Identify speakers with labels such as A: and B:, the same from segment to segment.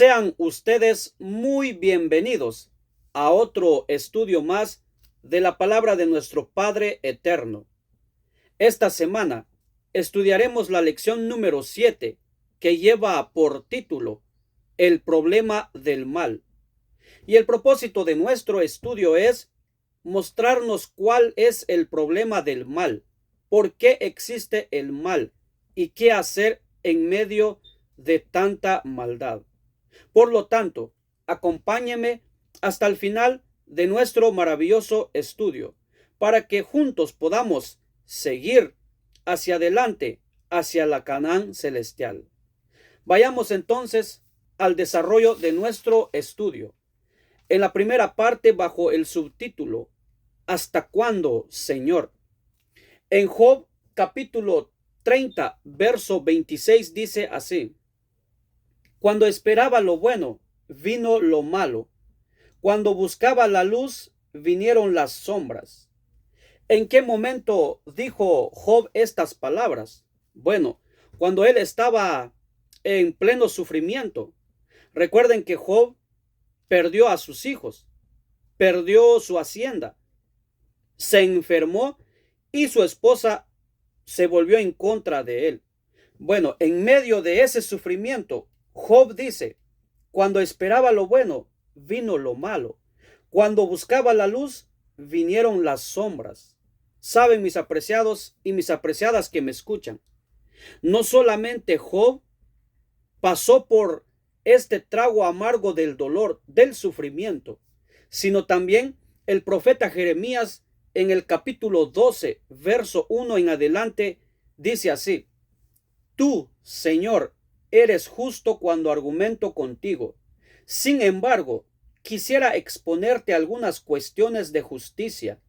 A: Sean ustedes muy bienvenidos a otro estudio más de la palabra de nuestro Padre Eterno. Esta semana estudiaremos la lección número 7, que lleva por título El problema del mal. Y el propósito de nuestro estudio es mostrarnos cuál es el problema del mal, por qué existe el mal y qué hacer en medio de tanta maldad. Por lo tanto, acompáñeme hasta el final de nuestro maravilloso estudio para que juntos podamos seguir hacia adelante, hacia la Canaán celestial. Vayamos entonces al desarrollo de nuestro estudio. En la primera parte, bajo el subtítulo ¿Hasta cuándo, Señor? En Job capítulo 30, verso 26 dice así: Cuando esperaba lo bueno, vino lo malo. Cuando buscaba la luz, vinieron las sombras. ¿En qué momento dijo Job estas palabras? Bueno, cuando él estaba en pleno sufrimiento. Recuerden que Job perdió a sus hijos, perdió su hacienda, se enfermó y su esposa se volvió en contra de él. Bueno, en medio de ese sufrimiento, Job dice: cuando esperaba lo bueno, vino lo malo. Cuando buscaba la luz, vinieron las sombras. Saben, mis apreciados y mis apreciadas que me escuchan, no solamente Job pasó por este trago amargo del dolor, del sufrimiento, sino también el profeta Jeremías en el capítulo 12, verso 1 en adelante, dice así: Tú, Señor, eres justo cuando argumento contigo. Sin embargo, quisiera exponerte algunas cuestiones de justicia.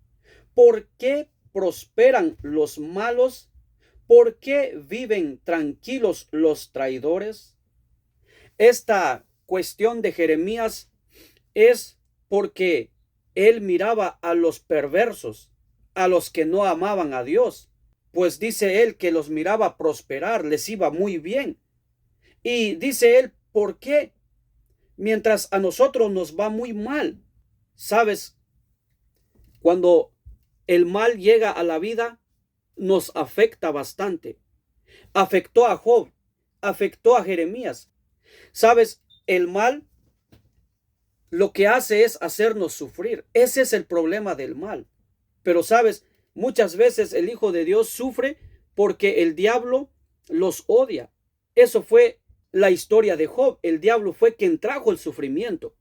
A: ¿Por qué prosperan los malos? ¿Por qué viven tranquilos los traidores? Esta cuestión de Jeremías es porque él miraba a los perversos, a los que no amaban a Dios, pues dice él que los miraba prosperar, les iba muy bien. Y dice él: ¿por qué? Mientras a nosotros nos va muy mal. ¿Sabes? Cuando el mal llega a la vida, nos afecta bastante. Afectó a Job, afectó a Jeremías. ¿Sabes? El mal lo que hace es hacernos sufrir. Ese es el problema del mal. Pero sabes, muchas veces el Hijo de Dios sufre porque el diablo los odia. Eso fue la historia de Job. El diablo fue quien trajo el sufrimiento.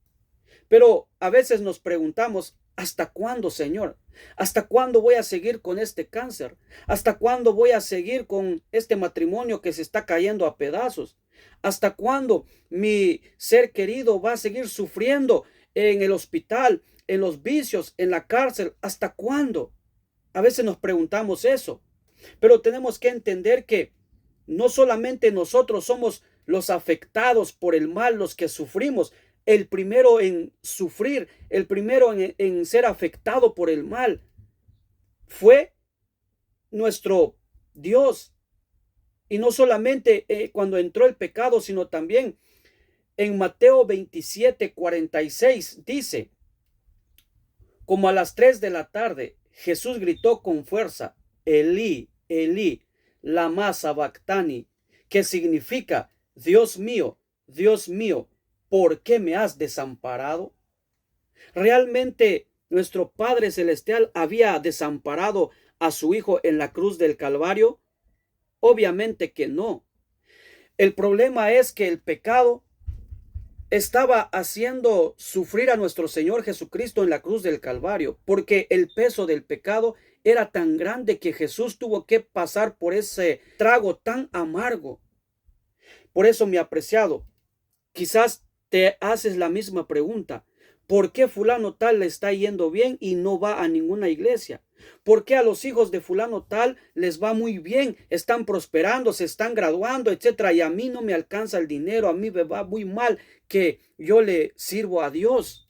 A: Pero a veces nos preguntamos: ¿hasta cuándo, Señor? ¿Hasta cuándo voy a seguir con este cáncer? ¿Hasta cuándo voy a seguir con este matrimonio que se está cayendo a pedazos? ¿Hasta cuándo mi ser querido va a seguir sufriendo en el hospital, en los vicios, en la cárcel? ¿Hasta cuándo? A veces nos preguntamos eso. Pero tenemos que entender que no solamente nosotros somos los afectados por el mal, los que sufrimos. El primero en sufrir, el primero en ser afectado por el mal fue nuestro Dios. Y no solamente cuando entró el pecado, sino también en Mateo 27, 46 dice: como a las 3 de la tarde, Jesús gritó con fuerza: Elí, Elí, lama sabactani, que significa: Dios mío, ¿por qué me has desamparado? ¿Realmente nuestro Padre Celestial había desamparado a su Hijo en la cruz del Calvario? Obviamente que no. El problema es que el pecado estaba haciendo sufrir a nuestro Señor Jesucristo en la cruz del Calvario, porque el peso del pecado era tan grande que Jesús tuvo que pasar por ese trago tan amargo. Por eso, mi apreciado, quizás te haces la misma pregunta: ¿por qué fulano tal le está yendo bien y no va a ninguna iglesia? ¿Por qué a los hijos de fulano tal les va muy bien, están prosperando, se están graduando, etcétera? Y a mí no me alcanza el dinero, a mí me va muy mal que yo le sirvo a Dios.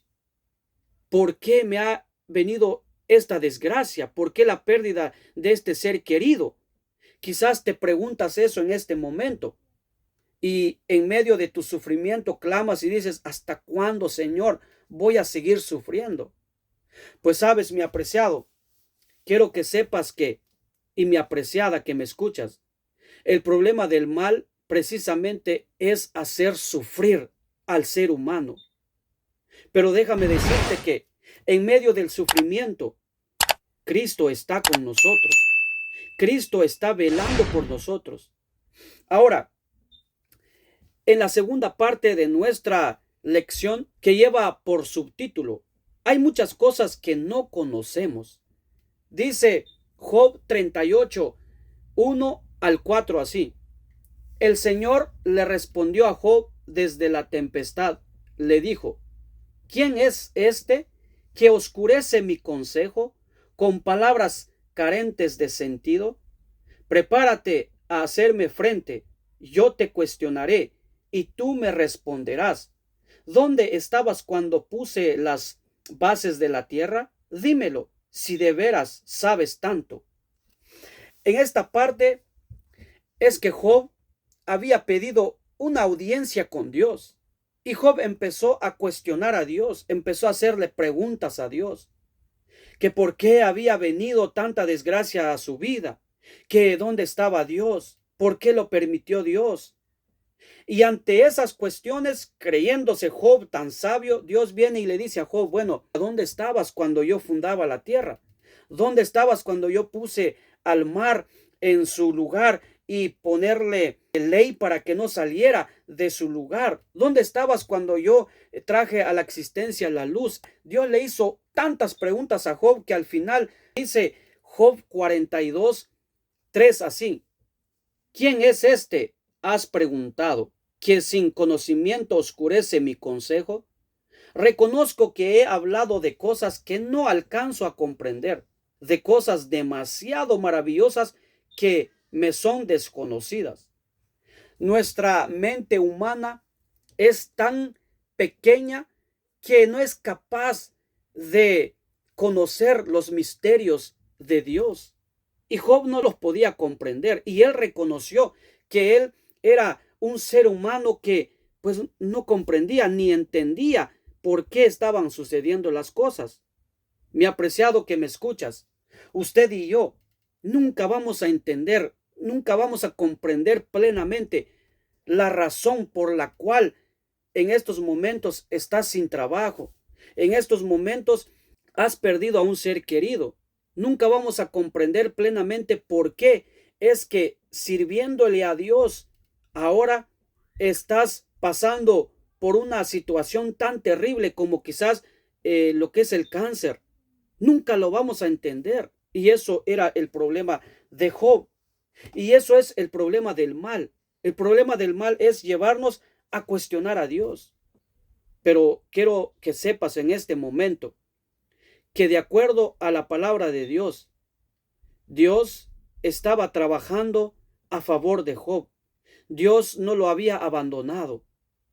A: ¿Por qué me ha venido esta desgracia? ¿Por qué la pérdida de este ser querido? Quizás te preguntas eso en este momento. y en medio de tu sufrimiento clamas y dices, ¿hasta cuándo, Señor, voy a seguir sufriendo? Pues sabes, mi apreciado, quiero que sepas que, y mi apreciada que me escuchas, el problema del mal precisamente es hacer sufrir al ser humano. Pero déjame decirte que en medio del sufrimiento, Cristo está con nosotros. Cristo está velando por nosotros. Ahora, en la segunda parte de nuestra lección, que lleva por subtítulo, hay muchas cosas que no conocemos. Dice Job 38, 1 al 4 así. El Señor le respondió a Job desde la tempestad. Le dijo, ¿quién es este que oscurece mi consejo con palabras carentes de sentido? Prepárate a hacerme frente, yo te cuestionaré y tú me responderás. ¿Dónde estabas cuando puse las bases de la tierra? Dímelo, si de veras sabes tanto. En esta parte es que Job había pedido una audiencia con Dios. Y Job empezó a cuestionar a Dios, empezó a hacerle preguntas a Dios, que por qué había venido tanta desgracia a su vida, que dónde estaba Dios, por qué lo permitió Dios. Y ante esas cuestiones, creyéndose Job tan sabio, Dios viene y le dice a Job, bueno, ¿dónde estabas cuando yo fundaba la tierra? ¿Dónde estabas cuando yo puse al mar en su lugar y ponerle ley para que no saliera de su lugar? ¿Dónde estabas cuando yo traje a la existencia la luz? Dios le hizo tantas preguntas a Job que al final dice Job 42, 3 así. ¿Quién es este? Has preguntado, que sin conocimiento oscurece mi consejo. Reconozco que he hablado de cosas que no alcanzo a comprender, de cosas demasiado maravillosas que me son desconocidas. Nuestra mente humana es tan pequeña que no es capaz de conocer los misterios de Dios. Y Job no los podía comprender, y él reconoció que él era un ser humano que pues no comprendía ni entendía por qué estaban sucediendo las cosas. Mi apreciado que me escuchas, usted y yo nunca vamos a entender, nunca vamos a comprender plenamente la razón por la cual en estos momentos estás sin trabajo, en estos momentos has perdido a un ser querido. Nunca vamos a comprender plenamente por qué es que sirviéndole a Dios ahora estás pasando por una situación tan terrible como quizás lo que es el cáncer. Nunca lo vamos a entender. Y eso era el problema de Job. Y eso es el problema del mal. El problema del mal es llevarnos a cuestionar a Dios. Pero quiero que sepas en este momento que de acuerdo a la palabra de Dios, Dios estaba trabajando a favor de Job. Dios no lo había abandonado.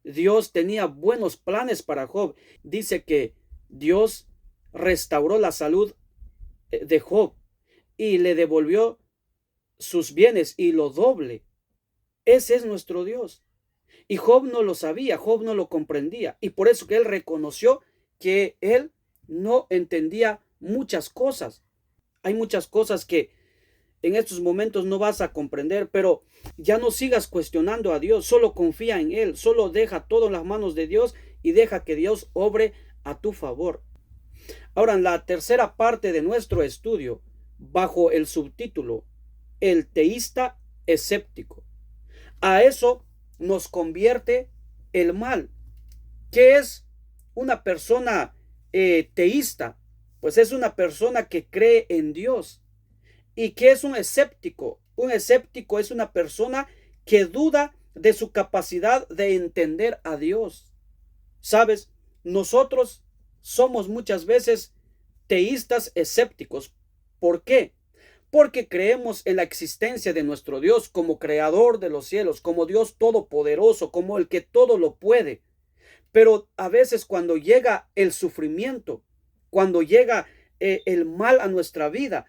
A: Dios tenía buenos planes para Job. Dice que Dios restauró la salud de Job y le devolvió sus bienes y lo doble. Ese es nuestro Dios. Y Job no lo sabía, Job no lo comprendía. Y por eso que él reconoció que él no entendía muchas cosas. Hay muchas cosas que en estos momentos no vas a comprender, pero ya no sigas cuestionando a Dios, solo confía en Él, solo deja todo en las manos de Dios y deja que Dios obre a tu favor. Ahora, en la tercera parte de nuestro estudio, bajo el subtítulo, El teísta escéptico. A eso nos convierte el mal. ¿Qué es una persona teísta? Pues es una persona que cree en Dios. ¿Y qué es un escéptico? Un escéptico es una persona que duda de su capacidad de entender a Dios. ¿Sabes? Nosotros somos muchas veces teístas escépticos. ¿Por qué? Porque creemos en la existencia de nuestro Dios como creador de los cielos, como Dios todopoderoso, como el que todo lo puede. Pero a veces cuando llega el sufrimiento, cuando llega el mal a nuestra vida,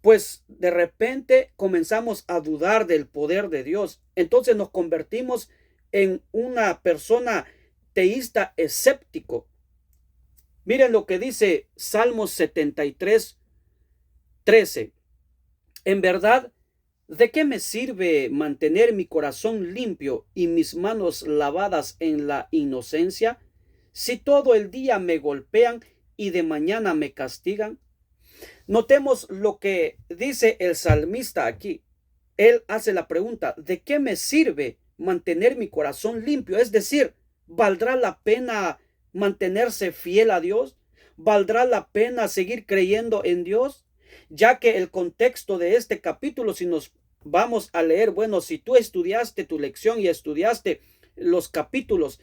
A: pues de repente comenzamos a dudar del poder de Dios. Entonces nos convertimos en una persona teísta escéptico. Miren lo que dice Salmos 73:13. En verdad, ¿de qué me sirve mantener mi corazón limpio y mis manos lavadas en la inocencia, si todo el día me golpean y de mañana me castigan? Notemos lo que dice el salmista aquí. Él hace la pregunta, ¿de qué me sirve mantener mi corazón limpio? Es decir, ¿valdrá la pena mantenerse fiel a Dios? ¿Valdrá la pena seguir creyendo en Dios? Ya que el contexto de este capítulo, si nos vamos a leer, bueno, si tú estudiaste tu lección y estudiaste los capítulos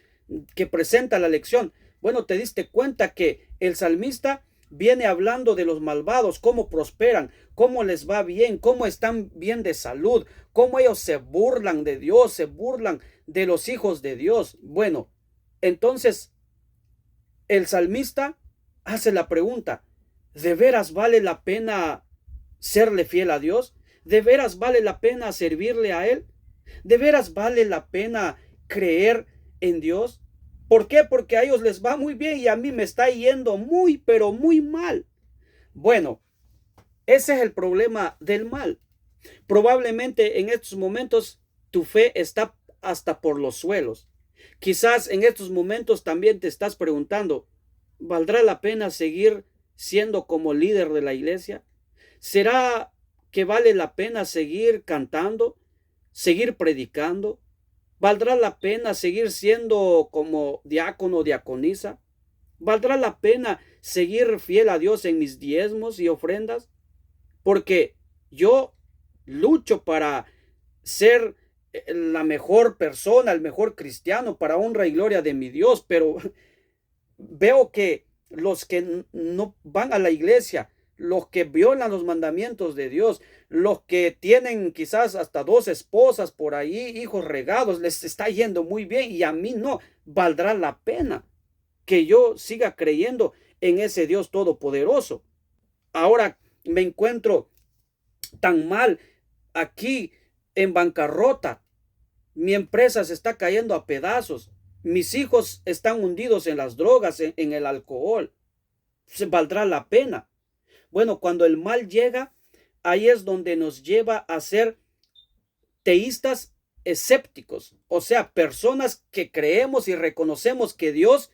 A: que presenta la lección, bueno, te diste cuenta que el salmista viene hablando de los malvados, cómo prosperan, cómo les va bien, cómo están bien de salud, cómo ellos se burlan de Dios, se burlan de los hijos de Dios. Bueno, entonces el salmista hace la pregunta, ¿de veras vale la pena serle fiel a Dios? ¿De veras vale la pena servirle a Él? ¿De veras vale la pena creer en Dios? ¿Por qué? Porque a ellos les va muy bien y a mí me está yendo muy, pero muy mal. Bueno, ese es el problema del mal. Probablemente en estos momentos tu fe está hasta por los suelos. Quizás en estos momentos también te estás preguntando, ¿valdrá la pena seguir siendo como líder de la iglesia? ¿Será que vale la pena seguir cantando, seguir predicando? ¿Valdrá la pena seguir siendo como diácono o diaconisa? ¿Valdrá la pena seguir fiel a Dios en mis diezmos y ofrendas? Porque yo lucho para ser la mejor persona, el mejor cristiano, para honra y gloria de mi Dios, pero veo que los que no van a la iglesia, los que violan los mandamientos de Dios, los que tienen quizás hasta 2 esposas por ahí, hijos regados, les está yendo muy bien y a mí no. ¿Valdrá la pena que yo siga creyendo en ese Dios todopoderoso? Ahora me encuentro tan mal aquí en bancarrota. Mi empresa se está cayendo a pedazos. Mis hijos están hundidos en las drogas, en el alcohol. ¿Se valdrá la pena? Bueno, cuando el mal llega, ahí es donde nos lleva a ser teístas escépticos, o sea, personas que creemos y reconocemos que Dios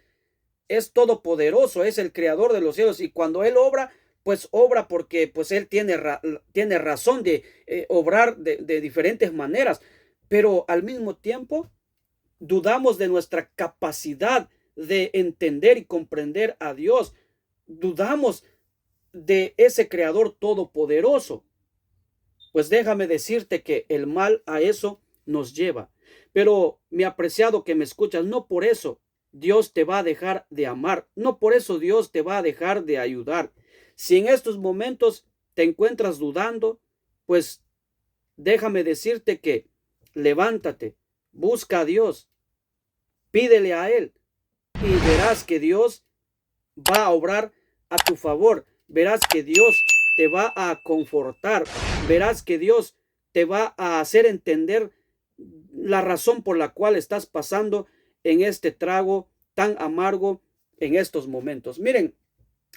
A: es todopoderoso, es el creador de los cielos, y cuando Él obra, pues obra porque pues Él tiene razón de obrar de diferentes maneras, pero al mismo tiempo dudamos de nuestra capacidad de entender y comprender a Dios, dudamos de ese creador todopoderoso. Pues déjame decirte que el mal a eso nos lleva. Pero mi apreciado que me escuchas, no por eso Dios te va a dejar de amar, no por eso Dios te va a dejar de ayudar. Si en estos momentos te encuentras dudando, pues déjame decirte que levántate, busca a Dios, pídele a Él y verás que Dios va a obrar a tu favor. Verás que Dios te va a confortar. Verás que Dios te va a hacer entender la razón por la cual estás pasando en este trago tan amargo en estos momentos. Miren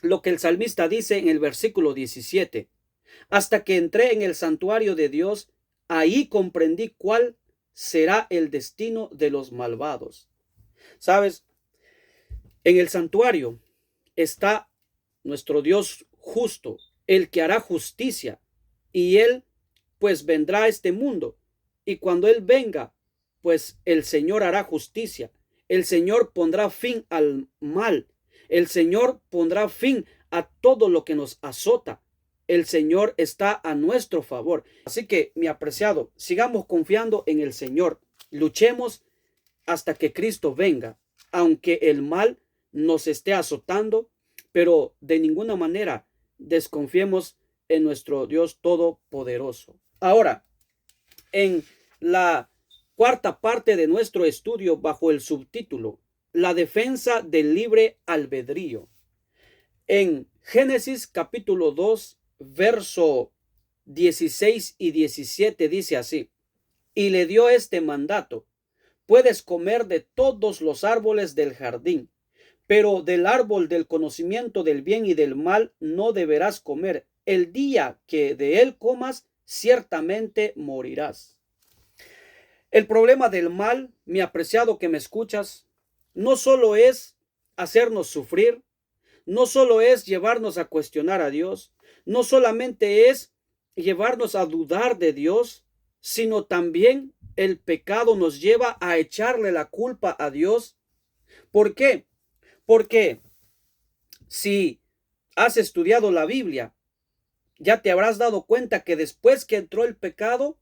A: lo que el salmista dice en el versículo 17. Hasta que entré en el santuario de Dios, ahí comprendí cuál será el destino de los malvados. ¿Sabes? En el santuario está nuestro Dios justo, el que hará justicia, y Él pues vendrá a este mundo, y cuando Él venga, pues el Señor hará justicia, el Señor pondrá fin al mal, el Señor pondrá fin a todo lo que nos azota, el Señor está a nuestro favor. Así que, mi apreciado, sigamos confiando en el Señor, luchemos hasta que Cristo venga, aunque el mal nos esté azotando, pero de ninguna manera desconfiemos en nuestro Dios todopoderoso. Ahora, en la cuarta parte de nuestro estudio bajo el subtítulo, la defensa del libre albedrío. En Génesis capítulo 2, verso 16 y 17 dice así: y le dio este mandato: puedes comer de todos los árboles del jardín, pero del árbol del conocimiento del bien y del mal no deberás comer. El día que de él comas, ciertamente morirás. El problema del mal, mi apreciado que me escuchas, no solo es hacernos sufrir, no solo es llevarnos a cuestionar a Dios, no solamente es llevarnos a dudar de Dios, sino también el pecado nos lleva a echarle la culpa a Dios. ¿Por qué? Porque si has estudiado la Biblia, ya te habrás dado cuenta que después que entró el pecado,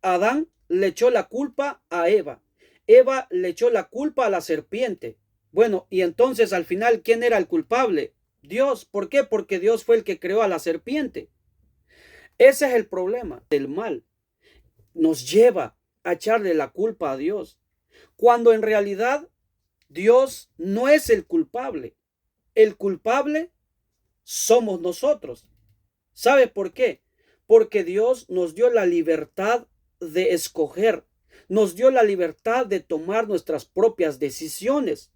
A: Adán le echó la culpa a Eva. Eva le echó la culpa a la serpiente. Bueno, y entonces al final, ¿quién era el culpable? Dios. ¿Por qué? Porque Dios fue el que creó a la serpiente. Ese es el problema del mal. Nos lleva a echarle la culpa a Dios, cuando en realidad Dios no es el culpable. El culpable somos nosotros. ¿Sabe por qué? Porque Dios nos dio la libertad de escoger, nos dio la libertad de tomar nuestras propias decisiones.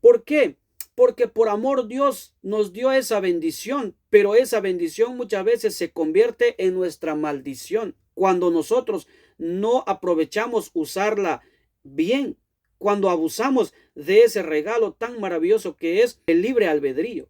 A: ¿Por qué? Porque por amor Dios nos dio esa bendición, pero esa bendición muchas veces se convierte en nuestra maldición cuando nosotros no aprovechamos usarla bien, cuando abusamos de ese regalo tan maravilloso que es el libre albedrío.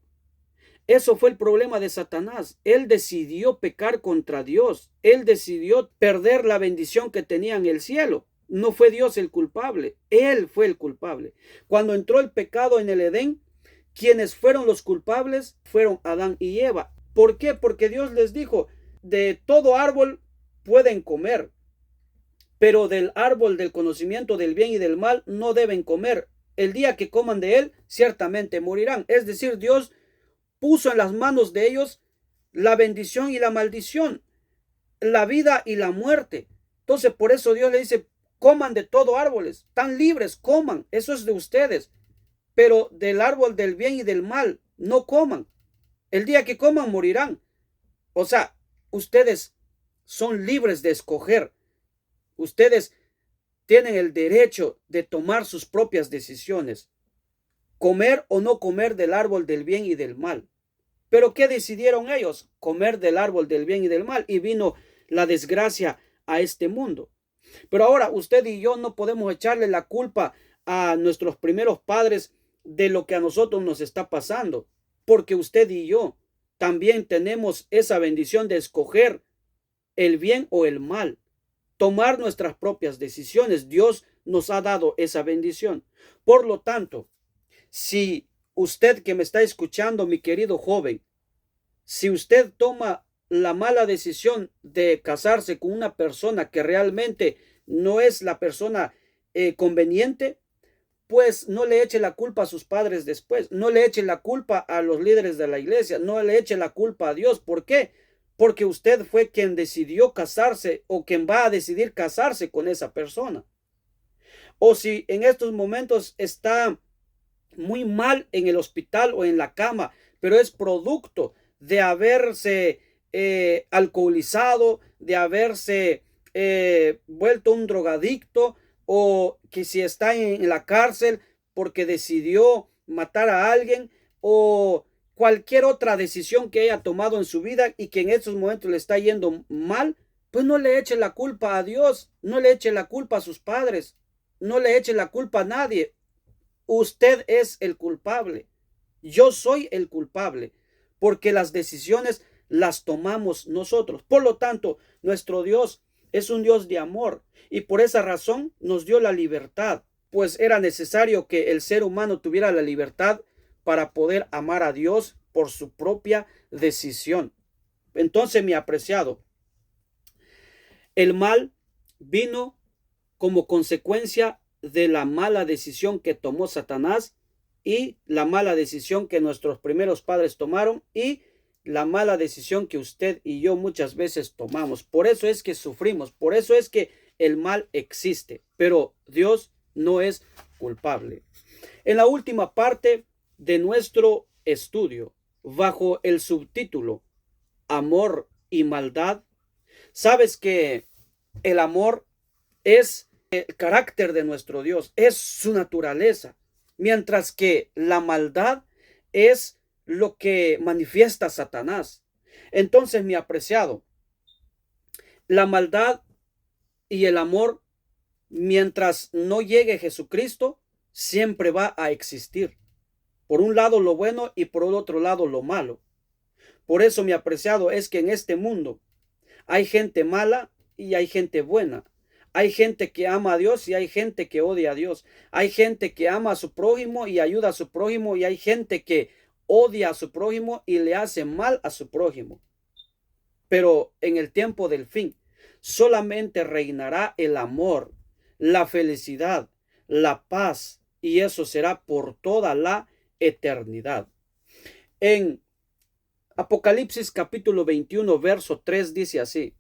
A: Eso fue el problema de Satanás. Él decidió pecar contra Dios. Él decidió perder la bendición que tenía en el cielo. No fue Dios el culpable. Él fue el culpable. Cuando entró el pecado en el Edén, quienes fueron los culpables fueron Adán y Eva. ¿Por qué? Porque Dios les dijo: de todo árbol pueden comer, pero del árbol del conocimiento del bien y del mal no deben comer. El día que coman de él, ciertamente morirán. Es decir, Dios puso en las manos de ellos la bendición y la maldición, la vida y la muerte. Entonces, por eso Dios le dice: coman de todo árboles, están libres, coman, eso es de ustedes, pero del árbol del bien y del mal no coman. El día que coman morirán. O sea, ustedes son libres de escoger. Ustedes tienen el derecho de tomar sus propias decisiones, comer o no comer del árbol del bien y del mal. Pero ¿qué decidieron ellos? Comer del árbol del bien y del mal, y vino la desgracia a este mundo. Pero ahora usted y yo no podemos echarle la culpa a nuestros primeros padres de lo que a nosotros nos está pasando, porque usted y yo también tenemos esa bendición de escoger el bien o el mal, tomar nuestras propias decisiones. Dios nos ha dado esa bendición. Por lo tanto, si usted que me está escuchando, mi querido joven, si usted toma la mala decisión de casarse con una persona que realmente no es la persona conveniente, pues no le eche la culpa a sus padres después, no le eche la culpa a los líderes de la iglesia, no le eche la culpa a Dios. ¿Por qué? Porque usted fue quien decidió casarse o quien va a decidir casarse con esa persona. O si en estos momentos está muy mal en el hospital o en la cama, pero es producto de haberse alcoholizado, de haberse vuelto un drogadicto, o que si está en la cárcel porque decidió matar a alguien, o cualquier otra decisión que haya tomado en su vida y que en estos momentos le está yendo mal, pues no le eche la culpa a Dios, no le eche la culpa a sus padres, no le eche la culpa a nadie. Usted es el culpable. Yo soy el culpable, porque las decisiones las tomamos nosotros. Por lo tanto, nuestro Dios es un Dios de amor, y por esa razón nos dio la libertad, pues era necesario que el ser humano tuviera la libertad para poder amar a Dios por su propia decisión. Entonces, mi apreciado, el mal vino como consecuencia de la mala decisión que tomó Satanás, y la mala decisión que nuestros primeros padres tomaron, y la mala decisión que usted y yo muchas veces tomamos. Por eso es que sufrimos, por eso es que el mal existe, pero Dios no es culpable. En la última parte de nuestro estudio, bajo el subtítulo Amor y maldad. Sabes que el amor es el carácter de nuestro Dios, es su naturaleza, mientras que la maldad es lo que manifiesta Satanás. Entonces, mi apreciado, la maldad y el amor, mientras no llegue Jesucristo, siempre va a existir. Por un lado lo bueno y por el otro lado lo malo. Por eso, mi apreciado, es que en este mundo hay gente mala y hay gente buena. Hay gente que ama a Dios y hay gente que odia a Dios. Hay gente que ama a su prójimo y ayuda a su prójimo, y hay gente que odia a su prójimo y le hace mal a su prójimo. Pero en el tiempo del fin, solamente reinará el amor, la felicidad, la paz, y eso será por toda la eternidad. En Apocalipsis capítulo 21, verso 3 dice así: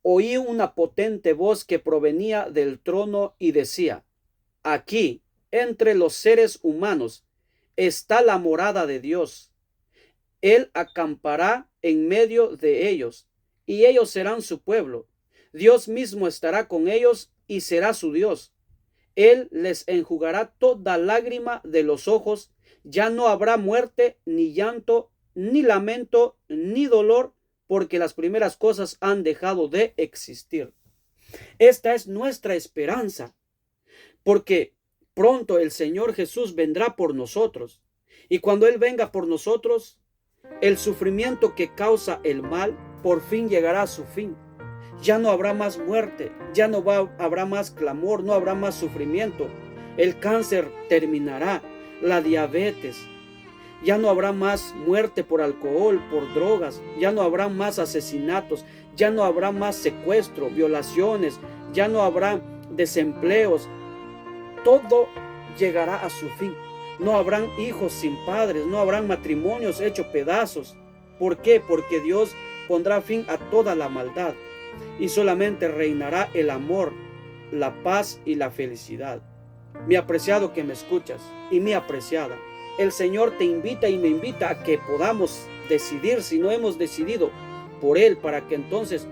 A: oí una potente voz que provenía del trono y decía: aquí, entre los seres humanos, está la morada de Dios. Él acampará en medio de ellos, y ellos serán su pueblo. Dios mismo estará con ellos y será su Dios. Él les enjugará toda lágrima de los ojos. Ya no habrá muerte, ni llanto, ni lamento, ni dolor, porque las primeras cosas han dejado de existir. Esta es nuestra esperanza, porque pronto el Señor Jesús vendrá por nosotros. Y cuando Él venga por nosotros, el sufrimiento que causa el mal por fin llegará a su fin. Ya no habrá más muerte, ya no habrá más clamor, no habrá más sufrimiento. El cáncer terminará, la diabetes. Ya no habrá más muerte por alcohol, por drogas. Ya no habrá más asesinatos. Ya no habrá más secuestro, violaciones. Ya no habrá desempleos. Todo llegará a su fin. No habrán hijos sin padres. No habrán matrimonios hechos pedazos. ¿Por qué? Porque Dios pondrá fin a toda la maldad. Y solamente reinará el amor, la paz y la felicidad. Mi apreciado que me escuchas, y mi apreciada, el Señor te invita y me invita a que podamos decidir, si no hemos decidido, por Él, para que entonces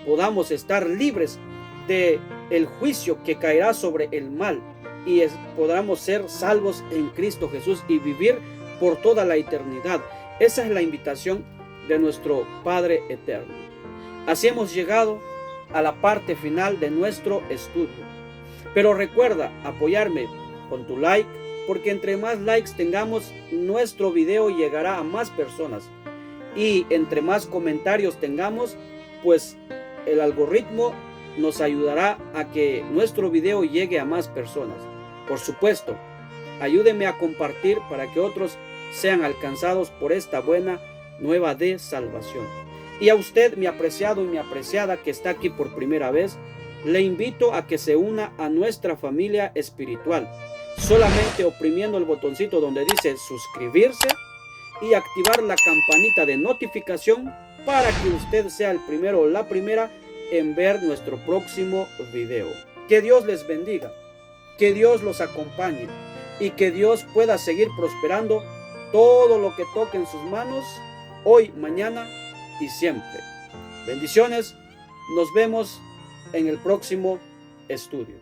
A: podamos estar libres de el juicio que caerá sobre el mal, y podamos ser salvos en Cristo Jesús y vivir por toda la eternidad. Esa es la invitación de nuestro Padre eterno. Así hemos llegado a la parte final de nuestro estudio. Pero recuerda apoyarme con tu like, porque entre más likes tengamos, nuestro video llegará a más personas. Y entre más comentarios tengamos, pues el algoritmo nos ayudará a que nuestro video llegue a más personas. Por supuesto, ayúdeme a compartir para que otros sean alcanzados por esta buena nueva de salvación. Y a usted, mi apreciado y mi apreciada que está aquí por primera vez, le invito a que se una a nuestra familia espiritual, solamente oprimiendo el botoncito donde dice suscribirse y activar la campanita de notificación para que usted sea el primero o la primera en ver nuestro próximo video. Que Dios les bendiga, que Dios los acompañe y que Dios pueda seguir prosperando todo lo que toque en sus manos, hoy, mañana y siempre. Bendiciones, nos vemos en el próximo estudio.